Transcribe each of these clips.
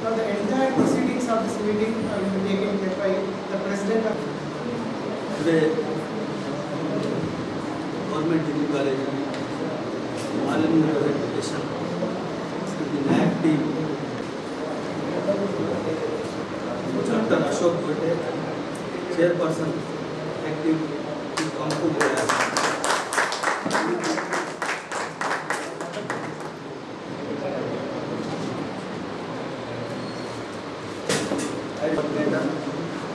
Now the entire proceedings of this meeting will be taken care by the President of today, Government Degree College, all in representation, the NAAC team, Dr. Ashok Gote, Chairperson, active to come to the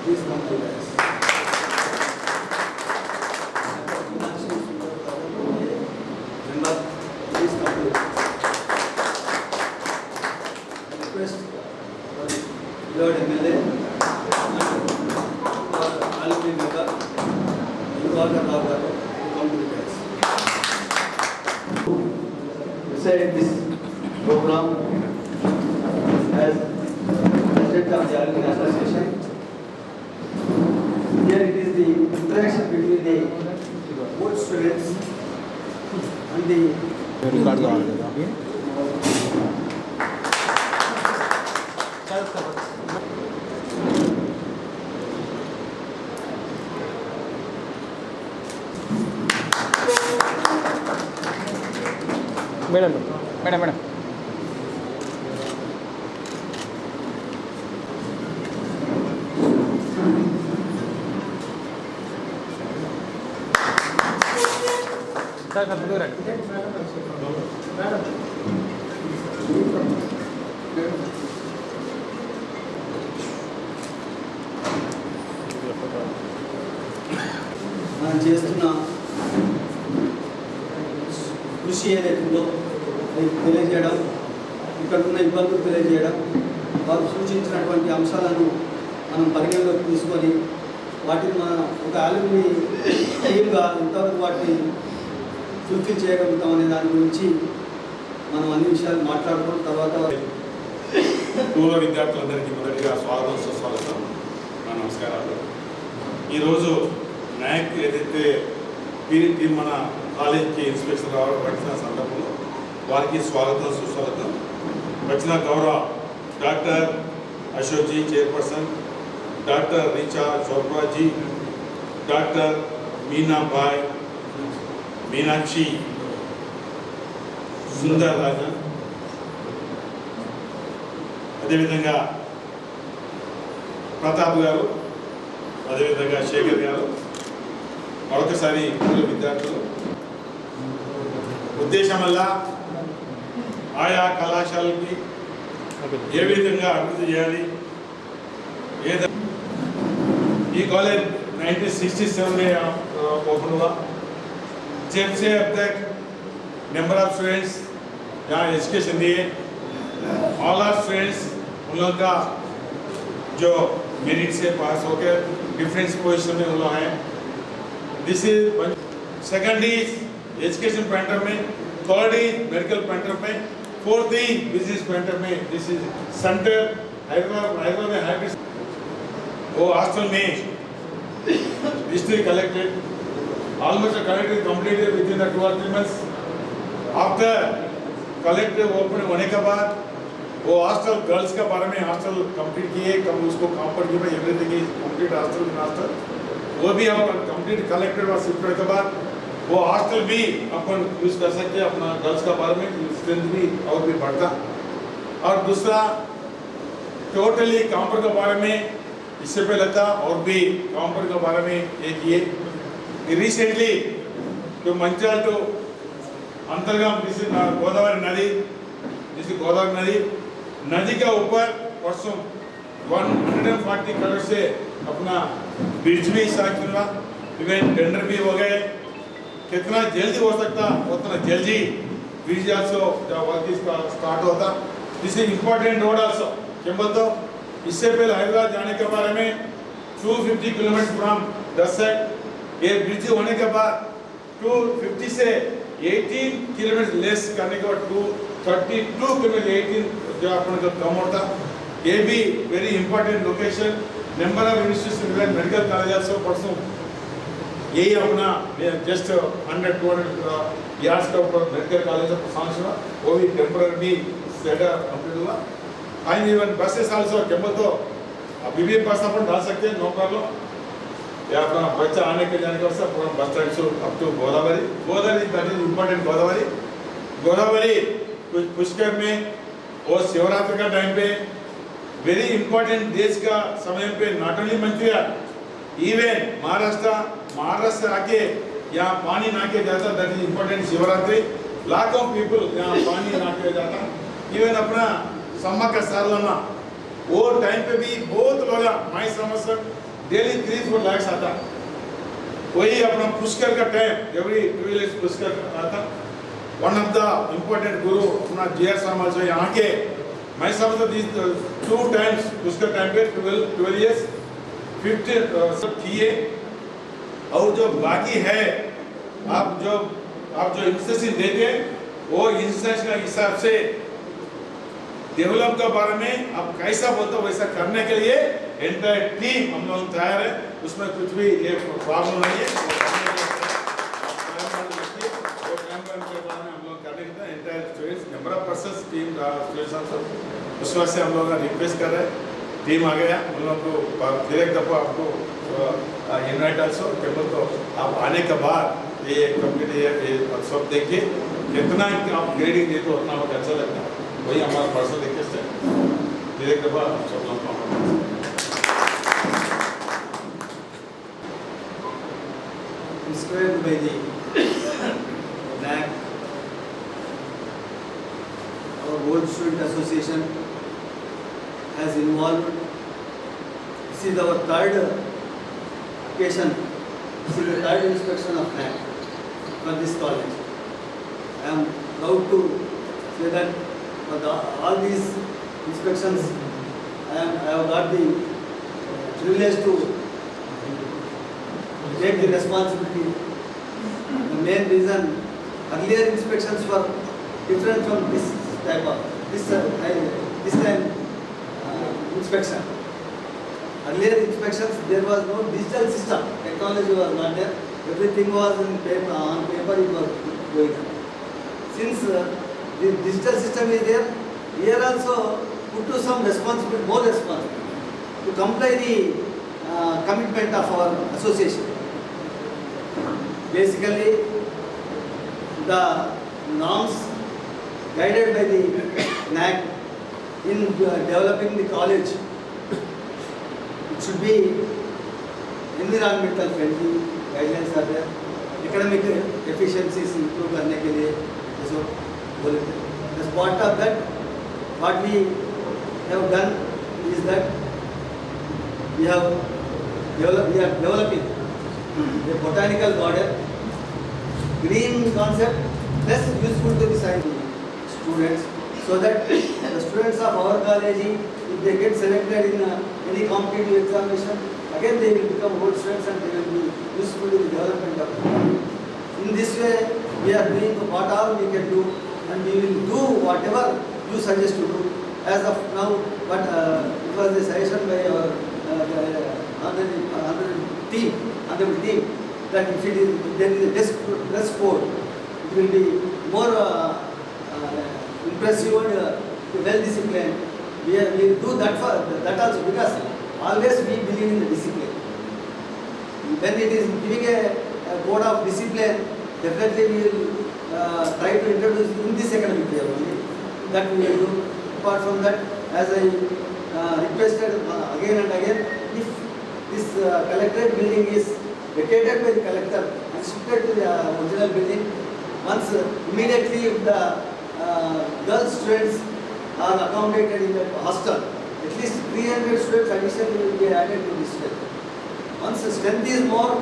please come to us. Member, please come to us. Request Lord MLA or Alumni member, Involved Rao Garu to come to us. Beside this program, as President of the Alumni Association, here it is the interaction between the both students and the record करा देगा madam madam madam sir sir दूर మనం చేస్తున్న కృషి ఏదైతుందో అది తెలియజేయడం, ఇక్కడ ఉన్న ఇబ్బందులు తెలియజేయడం, వారు సూచించినటువంటి అంశాలను మనం పరిగణలోకి తీసుకొని వాటిని మన ఒక ఆలుని టీమ్గా ఇంతవరకు వాటిని ఫుల్ఫిల్ చేయగలుగుతాం అనే దాని గురించి మనం అన్ని విషయాలు మాట్లాడుకున్న తర్వాత పూర్వ విద్యార్థులందరికీ మొదటిగా స్వాగతం సుస్వాగతం, నా నమస్కారాలు. ఈరోజు నాయక్ ఏదైతే పీరియడ్ మన కాలేజీకి ఇన్స్పెక్షన్ రావడం వచ్చిన సందర్భంలో వారికి స్వాగతం సుస్వాగతం. వచ్చిన గౌరవ doctor Ashok ji chairperson, doctor Richa Chopra ji, doctor Meenabai, Meenakshi, Sundar Rajan, అదేవిధంగా ప్రతాప్ గారు, అదేవిధంగా శేఖర్ గారు, మరొకసారి విద్యార్థులు. ఉద్దేశం వల్ల ఆయా కళాశాలకి ఏ విధంగా అభివృద్ధి చేయాలి. ये कॉलेज 1967 में ओपन हुआ. जब से अब तक नंबर ऑफ स्टूडेंट्स यहाँ एजुकेशन दिए, ऑल आर स्टूडेंट्स उन लोगों का जो मेरिट से पास होकर डिफरेंस पोजीशन में उन लोग हैं. This is second is education pointer में, थर्ड इज मेडिकल पॉइंटर में, फोर्थ इज बिजनेस पॉइंटर में. दिस इज सेंटर हैदराबाद में है. वो हॉस्टल में district collected almost collected completed with in 2 or 3 months. After collected open होने के बाद वो हॉस्टल गर्ल्स का बारे में हॉस्टल कंप्लीट किए, कब उसको कंप्लीट किया, एवरीथिंग इज कंप्लीट हॉस्टल. वो भी अब कंप्लीट कलेक्टेड और शिफ्ट होने के बाद वो हॉस्टल भी अपन यूज कर सकते हैं अपना गर्ल्स का बारे में, स्ट्रेंथ भी और भी बढ़ता. और दूसरा टोटली काउंटर के बारे में इससे पहले था और भी काउंटर के बारे में एक ये रिसेंटली तो मंचाल टू अंतर्गम गोदावरी नदी, जिस गोदावरी नदी के ऊपर परसों 140 करोड़ से अपना ब्रिज भी स्टार्ट हुआ, इवन टेंडर भी हो गए. कितना जल्दी हो सकता उतना जल्दी ब्रिज आल्सो वर्क स्टार्ट होता. This is important road also. क्या बोलते हो, इससे पहले हैदराबाद जाने के बारे में 250 किलोमीटर फ्रॉम दसक, ये ब्रिज होने के बाद 250 से 18 किलोमीटर लेस करने के बाद 232 किलोमीटर 18 जो अपने जो कम होता. ये भी very important location. Number of institution medical college also परसों यही अपना जस्ट 100-200 यार्ड्स का ऊपर मेडिकल कॉलेज ऑफ सांस हुआ, वो भी टेम्पररी भी सेटअप कंप्लीट हुआ. Fine even buses also temple तो अभी भी बस अपन डाल सकते हैं, नो प्रॉब्लम। या अपना बच्चा आने के जाने का पूरा बस स्टैंड से up to Godavari, that is important. Godavari Pushkar में और शिवरात्रि का टाइम पे वेरी इंपॉर्टेंट देश का समय पे नॉट ओनली मंत्री इवन महाराष्ट्र आके यहाँ पानी ना के जाता, दैट इज इम्पोर्टेंट। शिवरात्रि लाखों पीपल यहाँ पानी ना के जाता। इवन अपना सम्मक्क सारलम्मा वो टाइम पे भी बहुत लोग माई समस्या डेली 3-4 लाख आता। वही अपना पुष्कर का टाइम एवरी 2 years पुष्कर आता। वन ऑफ द इम्पोर्टेंट गुरु अपना GR साहब जो यहाँ के मैं समझता 2 times पुष्कर टाइम पे 12 years 15 सब किए। और जो बाकी है आप जो इंस्ट्रक्शन देते हैं वो इंस्ट्रक्शन के हिसाब से डेवलप के बारे में आप कैसा बोलते हो वैसा करने के लिए एंटायर टीम हम लोग तैयार है, उसमें कुछ भी ये प्रॉब्लम नहीं है। हम लोग करने के entire students number of persons team students उस वजह से हम लोग रिक्वेस्ट कर रहे हैं। टीम आ गया हम लोग को फिर एक दफ़ा आपको इन्वाइट आल्सो टेबल तो आप आने के बाद ये कंप्लीट सब देखिए कितना आप ग्रेडिंग देते हो उतना बहुत अच्छा लगता है। वही हमारा पर्सनल रिक्वेस्ट है। फिर एक दफ़ा सब लोग Inspired by the NAC, our World Student Association has involved. This is our third occasion. This is the third inspection of NAC for this college. I am proud to say that for all these inspections, I have got the privilege to take the responsibility. The main reason, earlier inspections were different from this type of this time inspection. Earlier inspections there was no digital system, technology was not there. Everything was in paper, on paper it was going on. Since the digital system is there, here also put to some responsibility, more responsibility to comply the commitment of our association. Basically, the norms guided by the NAC in developing the college, it should be environmental friendly guidelines are there. Academic efficiencies improve करने के लिए जैसे बोले थे. As part of that, what we have done is that we are developing a botanical garden, green concept, less useful to the science students, so that the students of our college, if they get selected in any competitive examination, again they will become good students and they will be useful in the development of the college. In this way, we are doing what all we can do, and we will do whatever you suggest to do. As of now, but it was a suggestion by our honorable team that if there is a dress code, it will be more impressive and well disciplined. We will do that also, because always we believe in the discipline. When it is giving a code of discipline, definitely we will try to introduce in this academic year only. That we will do. Apart from that, as I requested again and again, if this collectorate building is vacated by the collector and shifted to the original building, once immediately if the girl students are accommodated in the hostel, at least 300 students additionally will be added to this hostel. Once the strength is more,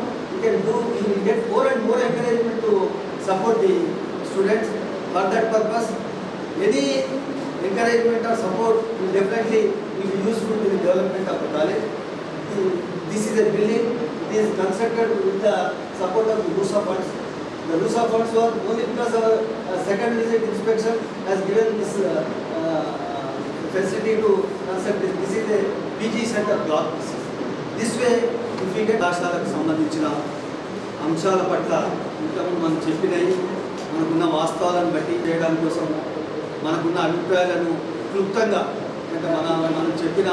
we will get more and more encouragement to support the students. For that purpose, any encouragement or support will definitely be useful to the development of the college. This is a building, it is constructed with the support of the LUSA funds. The LUSA funds were only because our second visit inspection has given this facility to construct this. This is a PG center block. This way, if we get రాష్ట్రాలకు సంబంధించిన అంశాల పట్ల ఇంకా మనం చెప్పినవి మనకున్న వాస్తవాలను బట్టి చేయడం కోసం మనకున్న అభిప్రాయాలను క్లుప్తంగా ఎందుకంటే మనం చెప్పిన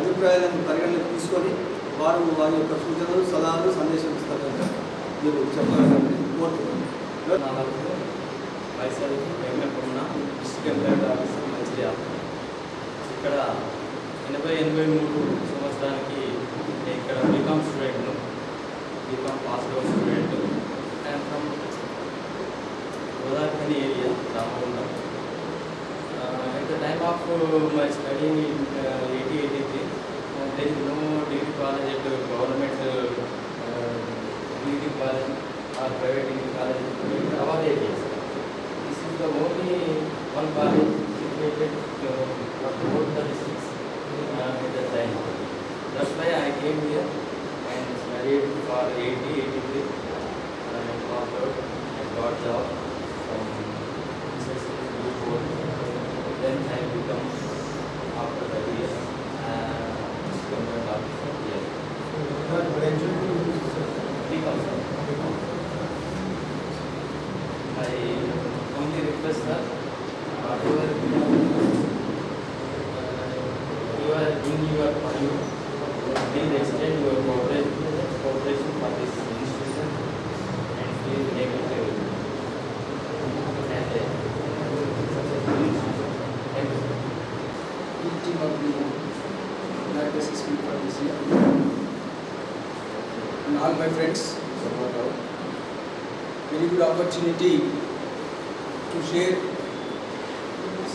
అభిప్రాయాలను పరిగణలోకి తీసుకొని వారు వారి యొక్క సూచనలు సలహాలు సందేశం ఇస్తారంటే మీరు చెప్పగలరని కోరుతున్నాను. Vaishali Venkataramana district employee officer Mancherial. ఇక్కడ 83 సంవత్సరానికి నేను ఇక్కడ బీకామ్ స్టూడెంట్ను, B Com pass out student. And from Godavari area Ramagundam. At the time of my study in 80-83, there is no degree college at government degree college or private degree college in our areas. This is the only one college situated for both the districts at the time. That's why I came here and studied for 80-83 and passed out and got job from SSC. Then I become after 30 years government officer here. Become sir. I only request that whatever you are doing your money, please extend your cooperation for this institution and please make it Team of the United Assessment for this year. And all my friends, very good opportunity to share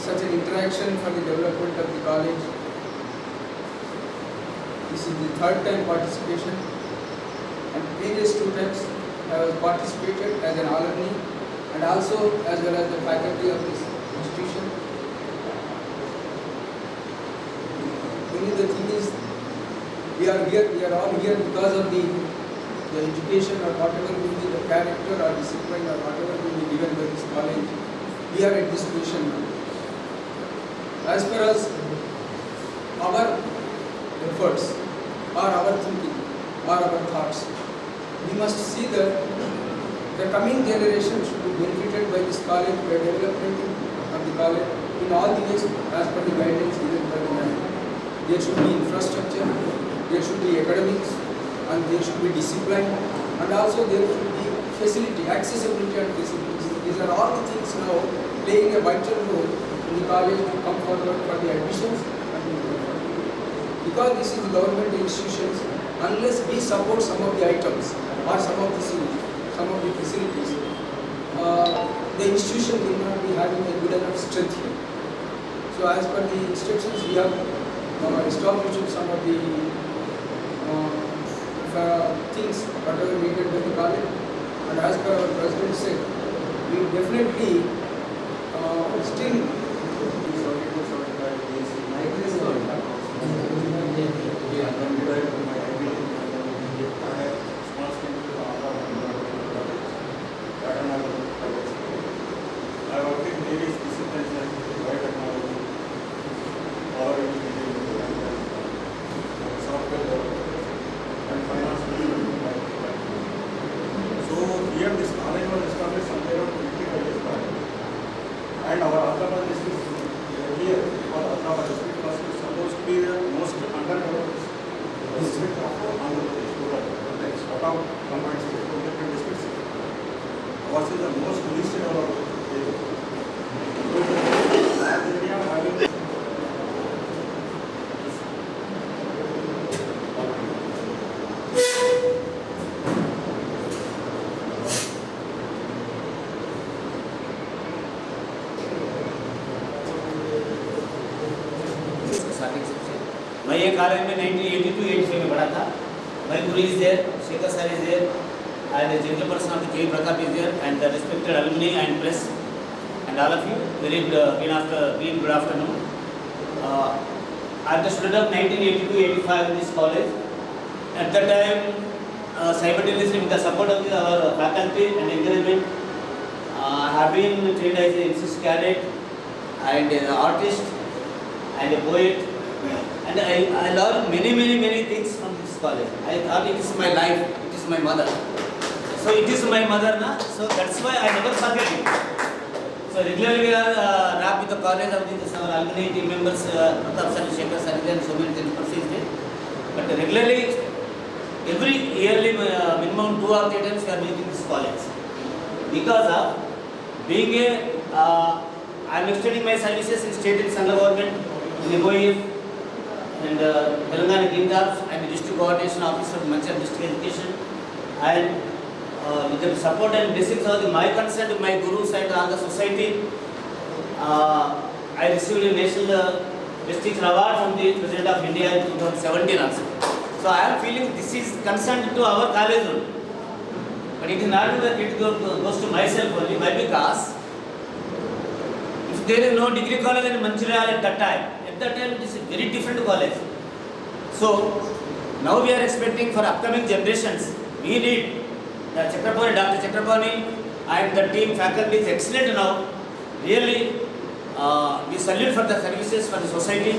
such an interaction for the development of the college. This is the third time participation, and previous 2 times I was participated as an alumni and also as well as the faculty of this institution. Only the thing is, we are all here because of the education or whatever will be the character or discipline or whatever will be given by this college. We are at this position now. As far as our efforts or our thinking or our thoughts, we must see that the coming generation should be benefited by this college, by development of the college in all the ways as per the guidance given by the man. There should be infrastructure, there should be academics, and there should be discipline, and also there should be facility, accessibility and facilities. These are all the things now playing a vital role in the college to come forward for the admissions and the development. Because this is the government institutions, unless we support some of the items or some of the facilities, the institution will not be having a good enough strength here. So as per the instructions, we have established some of the things whatever needed by the college, and as per our president said, we definitely still I work in various disciplines like biotechnology, power engineering, software development, and finance management. So here this college was established somewhere around 25 years back. And our Adhamath district here, because Adhamath district was supposed to be the most underdeveloped district of Andhra Pradesh, out of combined state, different districts. Ours is the most least developed area. So that area having मैं ये college में 1982-83 में पढ़ा था. My guru is there, Shekhar sir is there, and the general person of the K. Pratap is there, and the respected alumni and press, and all of you. Very good good afternoon. I'm the student of 1982-85 in this college. At that time, simultaneously with the support of our faculty and encouragement, I have been trained as an NCC cadet and an artist and a poet. And I learned many things from this college. I thought it is my life, it is my mother. So it is my mother, na? So that's why I never forget it. So So regularly we are wrapped with the college of our alumni team members, Pratap Sir, Shekhar Sir, and so many things persisted. But regularly, every yearly minimum 2 or 3 times we are meeting this college. Because of being I am extending my services in state and central government, in MOEF and Telangana Gindars. I am the district coordination officer of Manchal District Education, and with the support and blessings of my concern to my gurus and all the society, I received a national prestige award from the President of India in 2017 also. So I am feeling this is concerned to our college only. But it is not that it goes to myself only. Why? Because if there is no degree college in Mancherial at that time it is a very different college. So now we are expecting for upcoming generations, we need Dr. Chakrapani and the team faculty is excellent now. Really, we salute for the services for the society.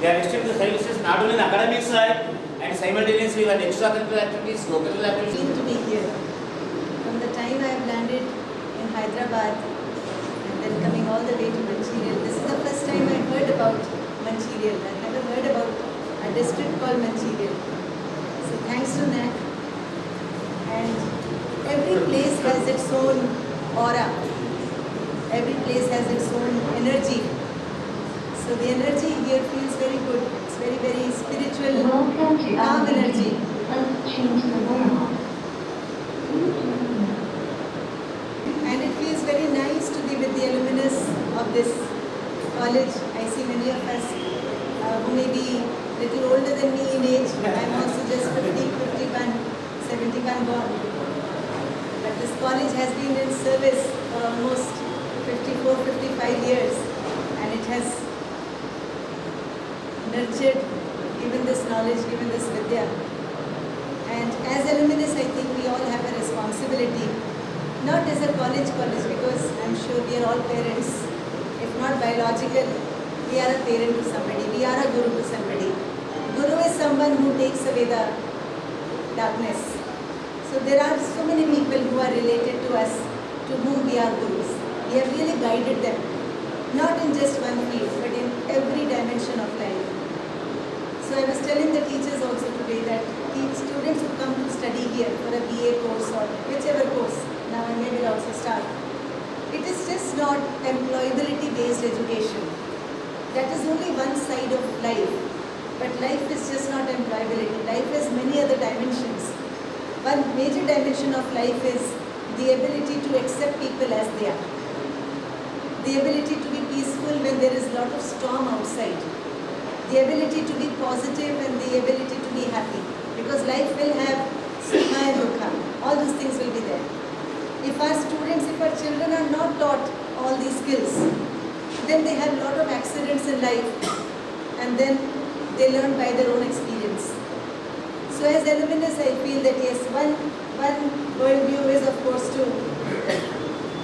They are extending the services not only in academic side and simultaneously with extracurricular activities, co-curricular activities. Dream to be here. From the time I have landed in Hyderabad and then coming all the way to Mancherial, this is the first time I heard about Mancherial. I never heard about a district called Mancherial. So thanks to NAC. And every place has its own aura. Every place has its own energy. So the energy here feels very good. It's very, very spiritual, calm energy. And it feels very nice to be with the alumnus of this college. I see many of us who may be little older than me in age. I'm also just 50, 51, 71 born. But this college has been in service for almost 54, 55 years, and it has nurtured, given this knowledge, given this vidya. And as alumnus, I think we all have a responsibility, not as a college, because I'm sure we are all parents. If not biological, we are a parent to somebody, we are a guru to somebody. Guru is someone who takes away the darkness. So there are so many people who are related to us, to whom we are gurus. We have really guided them, not in just one field, but in every dimension of life. So I was telling the teachers also today that students who come to study here for a BA course or whichever course, now I may will also start, it is just not employability based education. That is only one side of life. But life is just not employability. Life has many other dimensions. One major dimension of life is the ability to accept people as they are. The ability to be peaceful when there is a lot of storm outside. The ability to be positive and the ability to be happy. Because life will have sukha and dukha. All these things will be there. If our students, if our children are not taught all these skills, then they have a lot of accidents in life and then they learn by their own experience. So as alumnus, I feel that yes, one worldview is of course to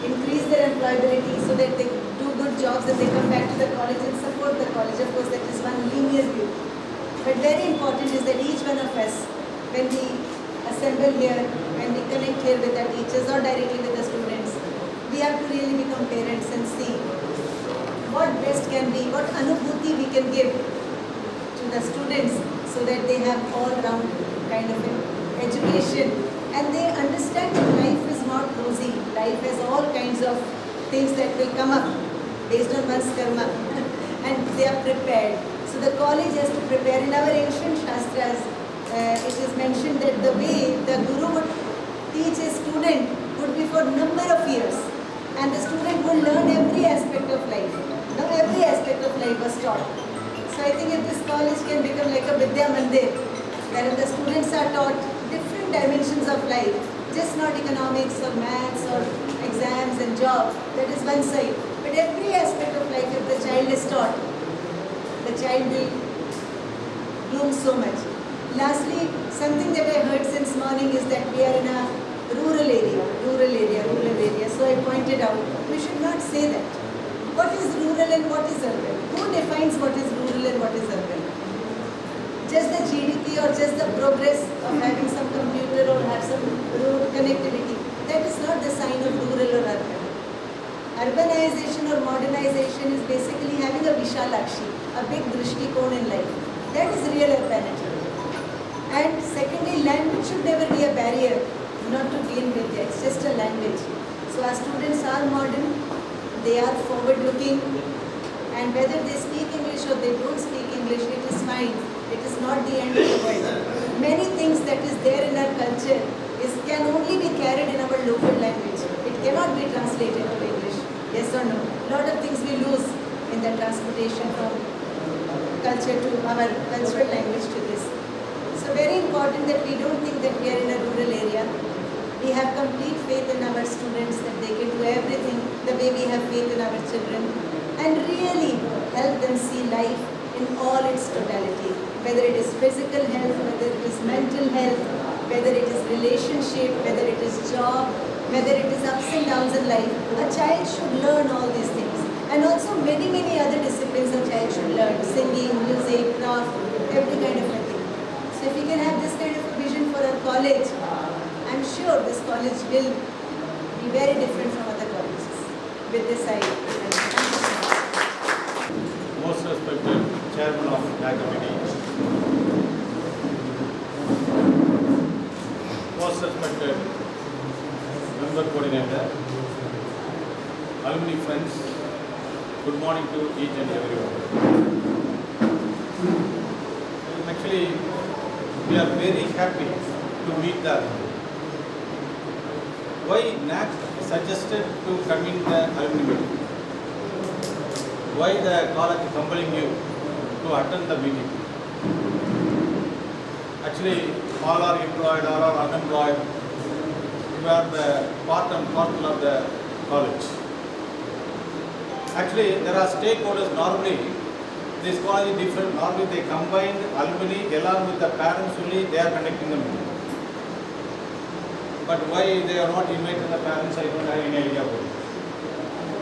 increase their employability so that they do good jobs and they come back to the college and support the college. Of course, that is one linear view. But very important is that each one of us, when we assemble here, when we connect here with our teachers or directly with the students, we have to really become parents and see what best can be, what anubhuti we can give to the students so that they have all-round kind of education and they understand that life is not rosy. Life has all kinds of things that will come up based on one's karma and they are prepared. So the college has to prepare. In our ancient Shastras, it is mentioned that the way the Guru would teach a student would be for number of years and the student would learn every aspect of life. Now every aspect of life was taught. So I think if this college can become like a Vidya Mandir, where the students are taught different dimensions of life, just not economics or maths or exams and jobs, that is one side. But every aspect of life, if the child is taught, the child will bloom so much. Lastly, something that I heard since morning is that we are in a rural area. So I pointed out, we should not say that. What is rural and what is urban? Who defines what is rural and what is urban? Just the GDP or just the progress of having some computer or have some road connectivity. That is not the sign of rural or urban. Urbanization or modernization is basically having a Vishalakshi, a big Drishtikon in life. That is real urbanity. And secondly, language should never be a barrier not to gain Vidya. It's just a language. So our students are modern, they are forward-looking, and whether they speak English or they don't speak English, it is fine. It is not the end of the world. Many things that is there in our culture can only be carried in our local language. It cannot be translated to English. Yes or no? A lot of things we lose in the transportation from culture to our cultural language to this. So very important that we don't think that we are in a rural area. We have complete faith in our students that they can do everything the way we have faith in our children, and really help them see life in all its totality. Whether it is physical health, whether it is mental health, whether it is relationship, whether it is job, whether it is ups and downs in life, a child should learn all these things. And also many other disciplines a child should learn, singing, music, craft, every kind of a thing. So if we can have this kind of a vision for our college, I'm sure this college will be very different from other colleges. With this I thank you so much. Most respected Chairman of the Committee, most respected Member Coordinator, alumni friends, good morning to each and everyone. Actually, we are very happy to meet the alumni. Why NAC suggested to convene the alumni meeting? Why the college is compelling you to attend the meeting? Actually, all are employed, all are unemployed. We are the part and parcel of the college. Actually, there are stakeholders. Normally, this college is different. Normally, they combine alumni along with the parents only. They are conducting the meeting. But why they are not inviting the parents, I don't have any idea about it.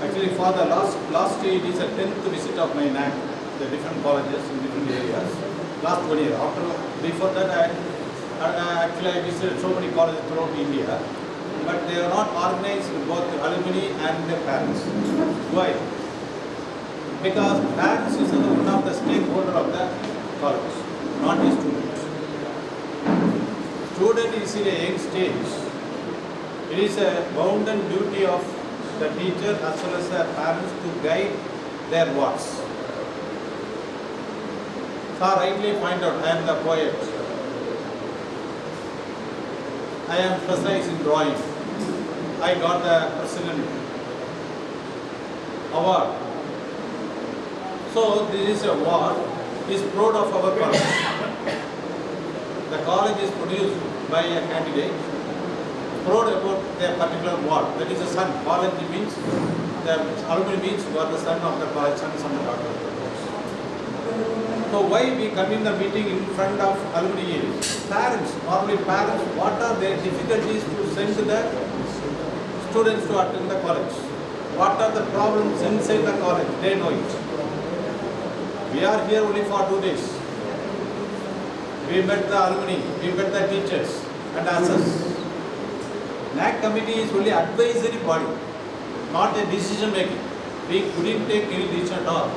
Actually, for the last year, it is the 10th visit of my NAC, the different colleges in different areas. Last 1 year. Before that, I visited so many colleges throughout India, but they are not organized with both the alumni and the parents. Why? Because parents is one of the stakeholder of the college, not the student. Student is in a young stage. It is a bounden duty of the teacher as well as the parents to guide their works. So rightly point out, I am the poet. I am specialized in drawing. I got the President Award. So this is a award is proud of our college. The college is produced by a candidate proud about their particular award. That is a son. College means, the alumni means you are the son of the college, son of the daughter of the college. So why we convene the meeting in front of alumni? Parents, normally parents, what are their difficulties to send the students to attend the college? What are the problems inside the college? They know it. We are here only for 2 days. We met the alumni, we met the teachers and assess. NAC committee is only advisory body, not a decision making. We couldn't take any decision at all.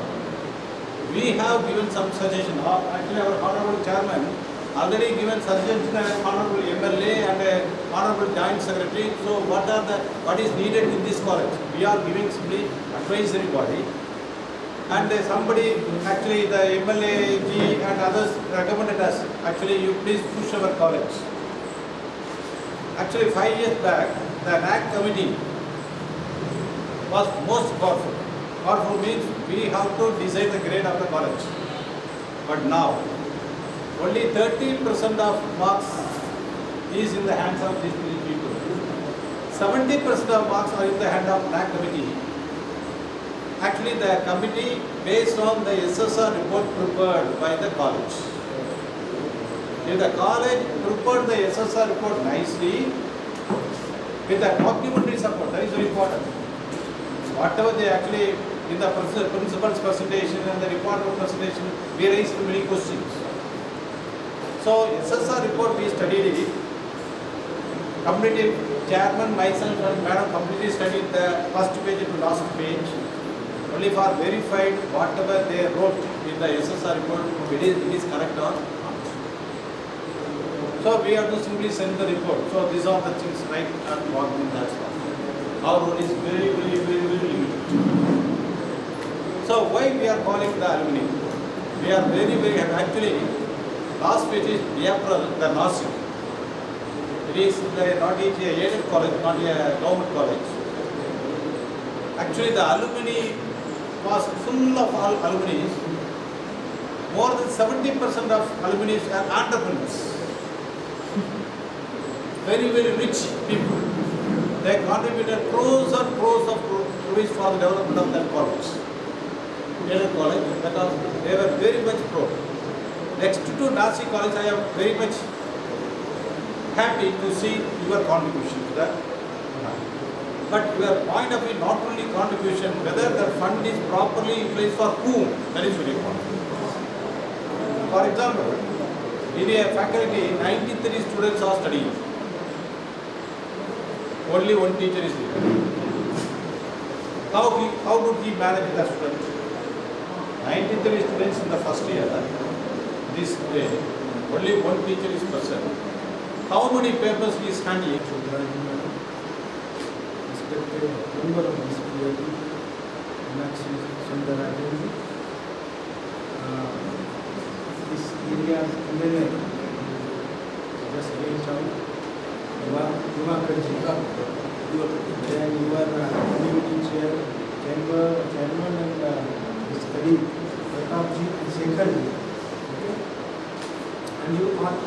We have given some suggestion. Actually, our honorable chairman already given suggestion as honorable MLA and honorable joint secretary. So what is needed in this college? We are giving simply advisory body. And somebody, actually the MLA G and others recommended us, actually you please push our college. Actually 5 years back, the NAC committee was most powerful. Powerful means we have to decide the grade of the college. But now, only 30% of marks is in the hands of these three people. 70% of marks are in the hand of NAC committee. Actually, the committee based on the SSR report prepared by the college. If the college prepared the SSR report nicely, with the documentary support, that is very important. Whatever they actually, in the principal's presentation and the report presentation, we raised many questions. So, SSR report we studied it, community chairman, myself and madam completely studied the first page to last page. Only for verified whatever they wrote in the SSR report, it is correct or not. So we have to simply send the report. So these are the things right and wrong in that stuff. Our role is very limited. So why we are calling the alumni? We are very actually last page is April, the Nazi. It is not a aided college, not a government college. Actually the alumni was full of alumni. More than 70% of alumni are entrepreneurs. Very rich people. They contributed crores and crores of rupees for the development of that college. Aided college, because they were very much pro. Next to Nazi college, I am very much happy to see your contribution to that. But your point of view, not only contribution, whether the fund is properly utilized for whom, that is very important. For example, in a faculty, 93 students are studying. Only one teacher is there. How would he manage the students? 93 students in the first year. This day, only one teacher is present. How many papers he is handling? Respected member of this PIT, Meenakshi Sundararajan, this area's MLA, just reached out, Divakarji, then you are community chair, chairman and his colleague, Pratapji and Shekharji, okay? And you are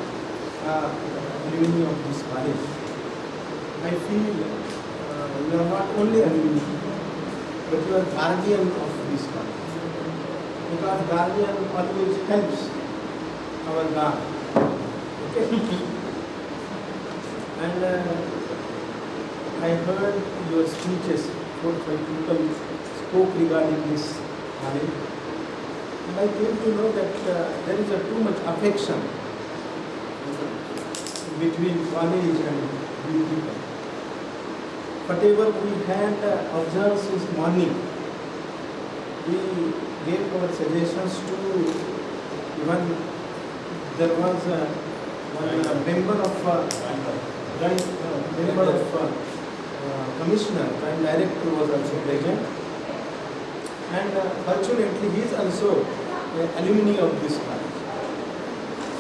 alumni of this college. I feel you are not only alumni, but you are guardian of this college. Because guardian always helps our guard. Okay? And I heard your speeches, 4 or 5 people spoke regarding this college. And I came to know that there is too much affection between college and we people. Whatever we had observed since morning, we gave our suggestions to even there was one member of commissioner, joint director was also present, and fortunately he is also an alumni of this college.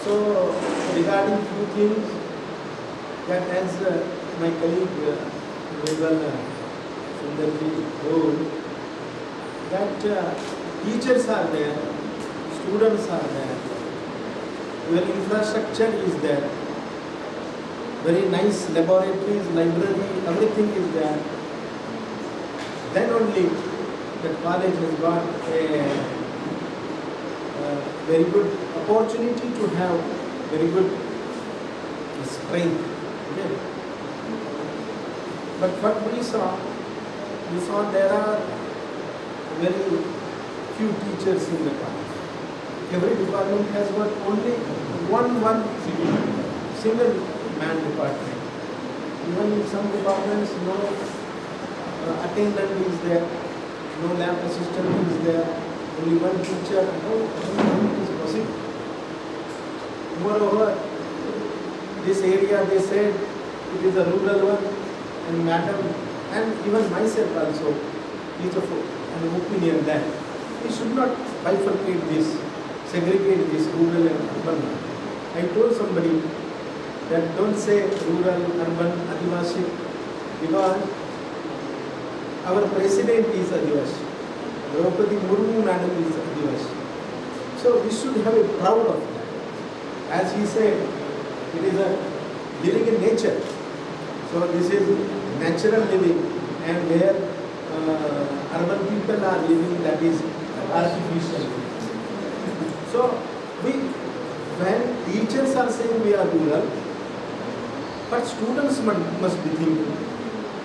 So regarding few things that as my colleague Sundarji told, that teachers are there, students are there, your infrastructure is there, very nice laboratories, library, everything is there. Then only the college has got a very good opportunity to have very good strength. Okay. But what we saw there are very few teachers in the college. Every department has got only one single man department. Even in some departments, no attendant is there, no lab assistant is there, only one teacher. How it is possible? Moreover, this area they said it is a rural one, and madam and even myself also is of an opinion that we should not bifurcate this, segregate this rural and urban. I told somebody that don't say rural, urban, Adivasi, because our president is Adivasi. Draupadi Murmu madam is Adivasi. So we should have a proud of that. As he said, it is a living in nature. So this is natural living, and where urban people are living, that is artificial. So when teachers are saying we are rural, but students must be thinking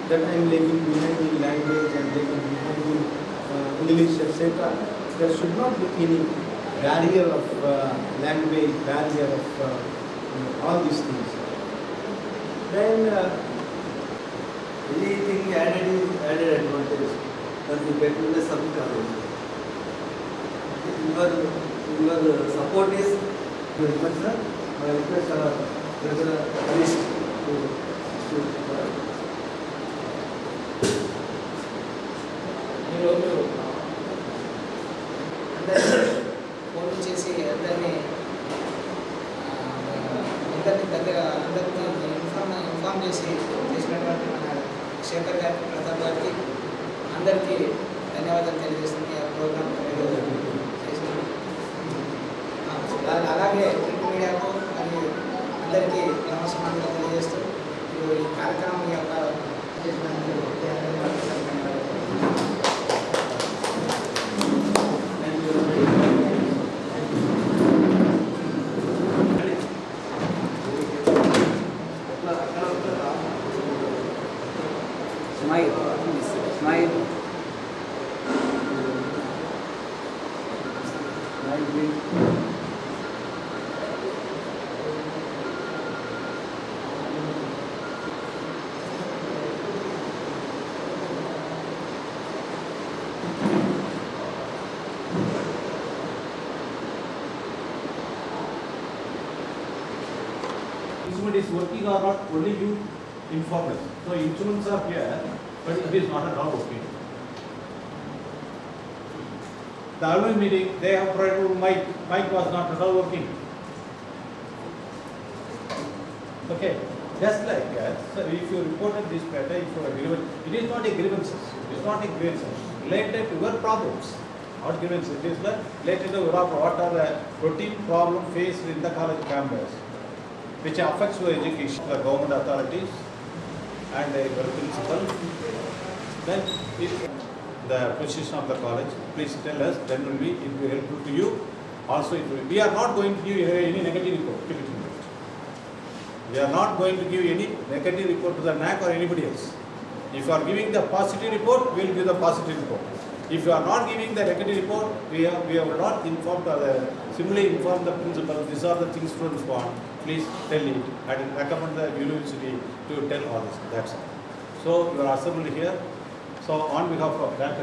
that I am lagging behind in language and lagging behind in English, etc. There should not be any barrier of language, barrier of all these things. Then Anything added is added advantage. That will get to the some college. Your support is very much, sir. My request regular list to ఈరోజు అందరినీ phone చేసి అందరినీ అందరికీ inform చేసినటువంటి మన శేఖర్ గారికి, ప్రతాప్ గారికి అందరికీ ధన్యవాదాలు తెలియజేస్తుంది. ఆ ప్రోగ్రామ్ చేసిన అలాగే ప్రింట్ మీడియాకు మరియు అందరికీ నమస్కారాలు తెలియజేస్తూ ఈ కార్యక్రమం యొక్క చేసినందుకు Smile. Instrument is working or not, only you inform us. So instruments are here, but it is not at all working. The annual meeting, they have provided mic was not at all working. Okay, just like that, so if you reported this matter, if you are given, it is not a grievances, it is not a grievances, related to your problems, not grievances, it is related to what are the routine problem faced in the college campus, which affects your education, the government authorities and your principal. Then if the position of the college, please tell us, then it will be helpful to you. Also, we are not going to give any negative report. Keep it in mind. We are not going to give any negative report to the NAC or anybody else. If you are giving the positive report, we will give the positive report. If you are not giving the negative report, we have not informed simply inform the principal, these are the things students want, please tell it and recommend the university to tell all this, that's all. So you are assembled here, so on behalf of that,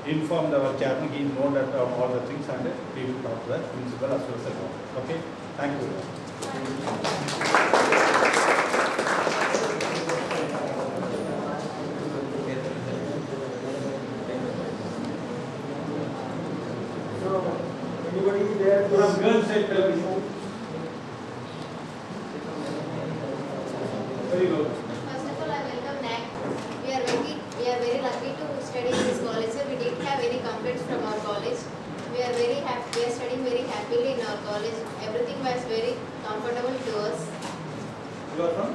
inform our chairman, he knows that all the things and we will talk to the principal as well as the government. Okay, thank you. Anybody there? From girls side television. Very good. First of all, I welcome NAC. We are very lucky to study in this college. Sir, we didn't have any complaints from our college. We are very happy. We are studying very happily in our college. Everything was very comfortable to us. You are from?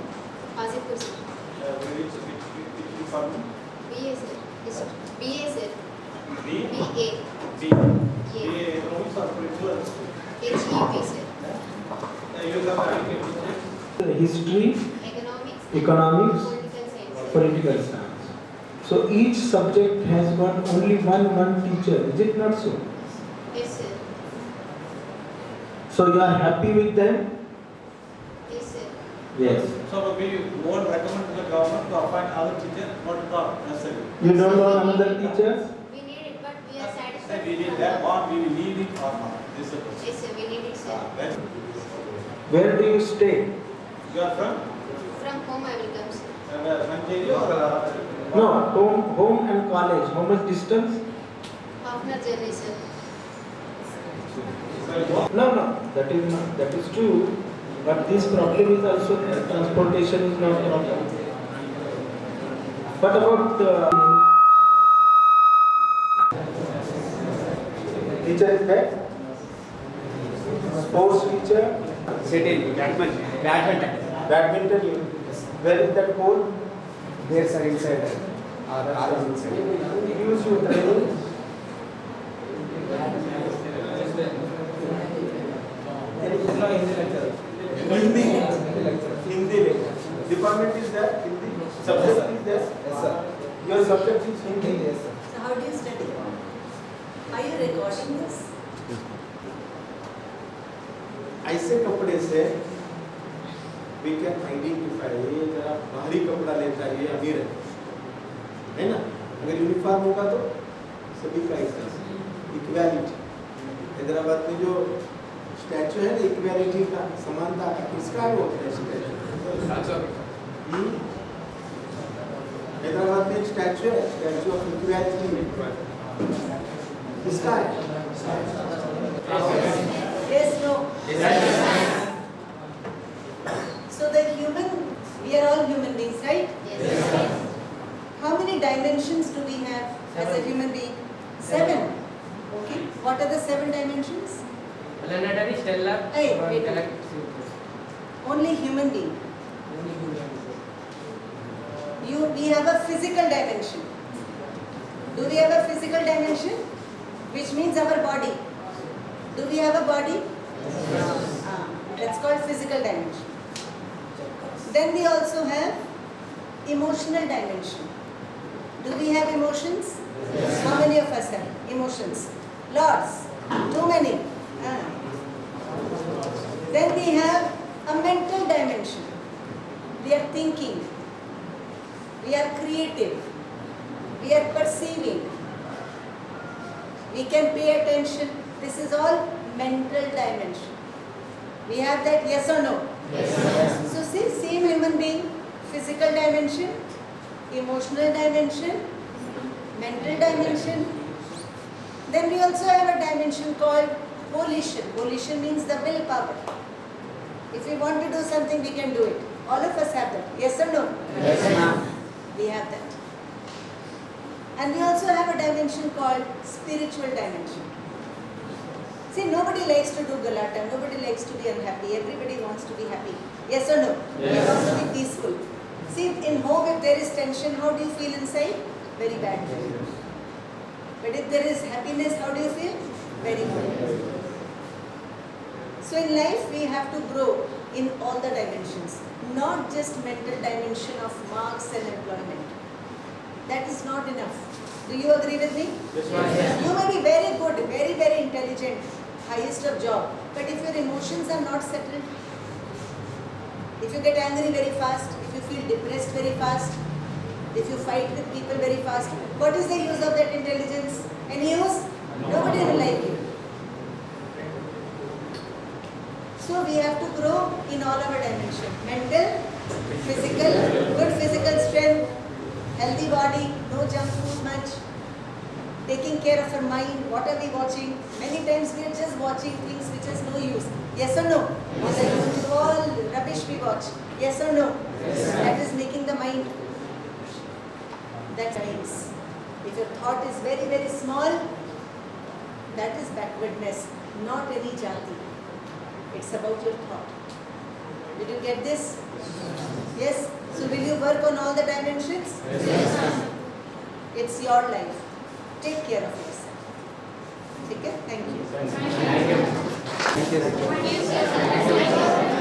Hazipur sir. Which department? BA sir. BA sir. B? BA. B. Economics or political? HEP sir. You have History, Economics. economics, Political science. political science. So each subject has got only one teacher. Is it not so? Yes sir. So you are happy with them? Yes sir. Yes. So we won't recommend to the government to appoint other teachers, not at all necessary. You don't want another teachers? We need it, but we are satisfied. Say we need that or we will need it or not. This is the question. Yes sir, we need it sir. Where do you stay? You are from From home I will come sir. Mancheri or No, home and college. How much distance? Half an hour journey sir. No, that is true. But this problem is also transportation is not a problem. What about teacher is there? Sports teacher? Setting, badminton. Badminton? Where is that court? There sir, inside. Inside. Use your training. Hindi lecture. Department is there? Hindi. Subject is there? Yes sir. Your subject is Hindi? Yes sir. So how do you study? Are you recording this? ऐसे कपड़े से we can identify जरा भारी कपड़ा लेता है ये अमीर है है ना? अगर यूनिफॉर्म होगा तो सभी का एक इक्वालिटी। हैदराबाद में जो स्टैचू है ना इक्वालिटी का, समानता का, किसका है वो स्टैचू? हैदराबाद में एक स्टैचू है, स्टैचू ऑफ इक्वालिटी, किसका है? Yes, no. So the human, we are all human beings, right? Yes. How many dimensions do we have as a human being? 7. Okay. What are the 7 dimensions? Planetary, stellar, Hey, wait. galactic. Only human being. We have a physical dimension. Do we have a physical dimension? Which means our body. Do we have a body? That's called physical dimension. Then we also have emotional dimension. Do we have emotions? Yes. How many of us have emotions? Lots. Too many. Then we have a mental dimension. We are thinking. We are creative. We are perceiving. We can pay attention. This is all mental dimension. We have that, yes or no? Yes. So see, same human being, physical dimension, emotional dimension, mental dimension. Then we also have a dimension called volition. Volition means the willpower. If we want to do something, we can do it. All of us have that. Yes or no? Yes, ma'am. We have that. And we also have a dimension called spiritual dimension. See, nobody likes to do galata, nobody likes to be unhappy, everybody wants to be happy. Yes or no? Yes. They want to be peaceful. See, in home if there is tension, how do you feel inside? Very bad. But if there is happiness, how do you feel? Very good. So in life, we have to grow in all the dimensions, not just mental dimension of marks and employment. That is not enough. Do you agree with me? Yes. You may be very good, very, very intelligent, highest of job, but if your emotions are not settled, if you get angry very fast, if you feel depressed very fast, if you fight with people very fast, what is the use of that intelligence? Any use? Nobody will like you. So we have to grow in all our dimensions. Mental, physical, good physical strength, healthy body, no junk food much, taking care of our mind, what are we watching? Many times we are just watching things which has no use. Yes or no? On the YouTube, all rubbish we watch. Yes or no? Yes. That is making the mind. That means if your thought is very, very small, that is backwardness, not any jati. It's about your thought. Did you get this? Yes? So will you work on all the dimensions? Yes. It's your life. Take care of yourself. Okay? Thank you. Thank you. What do you say?